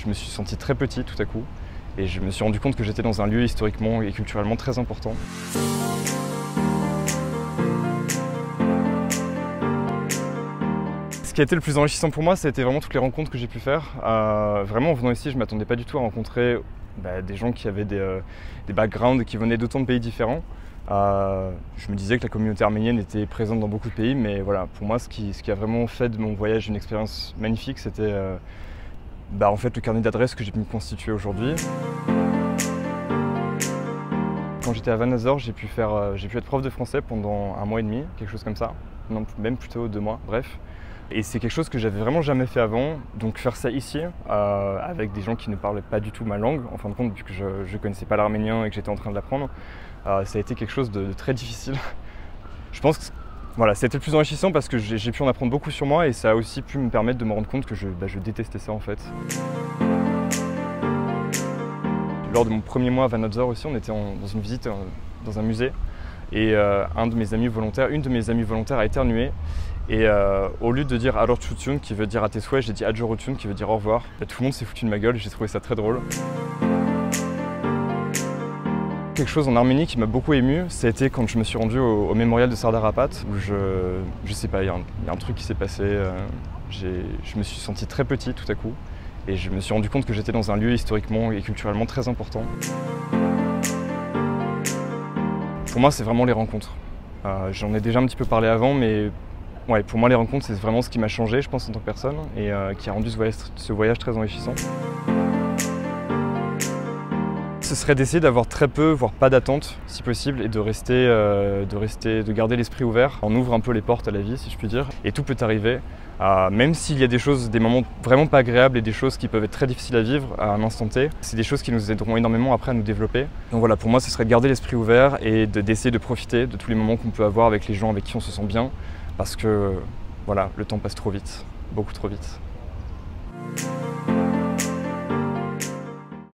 je me suis senti très petit tout à coup. Et je me suis rendu compte que j'étais dans un lieu historiquement et culturellement très important. Ce qui a été le plus enrichissant pour moi, ça a été vraiment toutes les rencontres que j'ai pu faire. Vraiment, en venant ici, je ne m'attendais pas du tout à rencontrer des gens qui avaient des backgrounds et qui venaient d'autant de pays différents. Je me disais que la communauté arménienne était présente dans beaucoup de pays, mais voilà, pour moi, ce qui a vraiment fait de mon voyage une expérience magnifique, c'était en fait le carnet d'adresses que j'ai pu me constituer aujourd'hui. Quand j'étais à Van Azor, j'ai pu être prof de français pendant 1 mois et demi, quelque chose comme ça, non, même plutôt 2 mois, bref. Et c'est quelque chose que j'avais vraiment jamais fait avant, donc faire ça ici, avec des gens qui ne parlaient pas du tout ma langue, en fin de compte, vu que je ne connaissais pas l'arménien et que j'étais en train de l'apprendre, ça a été quelque chose de très difficile. Je pense que voilà, c'était le plus enrichissant parce que j'ai pu en apprendre beaucoup sur moi et ça a aussi pu me permettre de me rendre compte que je détestais ça en fait. Lors de mon premier mois à Van Azor aussi, on était dans une visite dans un musée et une de mes amies volontaires a éternué. Et au lieu de dire Arorchutun qui veut dire à tes souhaits, j'ai dit Adjorutun qui veut dire au revoir. Tout le monde s'est foutu de ma gueule et j'ai trouvé ça très drôle. Quelque chose en Arménie qui m'a beaucoup ému, c'était quand je me suis rendu au mémorial de Sardar Apat, où je sais pas, il y a un truc qui s'est passé, je me suis senti très petit tout à coup, et je me suis rendu compte que j'étais dans un lieu historiquement et culturellement très important. Pour moi, c'est vraiment les rencontres. J'en ai déjà un petit peu parlé avant, mais ouais, pour moi, les rencontres, c'est vraiment ce qui m'a changé, je pense, en tant que personne, et qui a rendu ce voyage très enrichissant. Ce serait d'essayer d'avoir très peu, voire pas d'attente, si possible, et de garder l'esprit ouvert. On ouvre un peu les portes à la vie, si je puis dire, et tout peut arriver. Même s'il y a des moments vraiment pas agréables et des choses qui peuvent être très difficiles à vivre à un instant T, c'est des choses qui nous aideront énormément après à nous développer. Donc voilà, pour moi, ce serait de garder l'esprit ouvert et d'essayer de profiter de tous les moments qu'on peut avoir avec les gens avec qui on se sent bien, parce que voilà, le temps passe trop vite, beaucoup trop vite.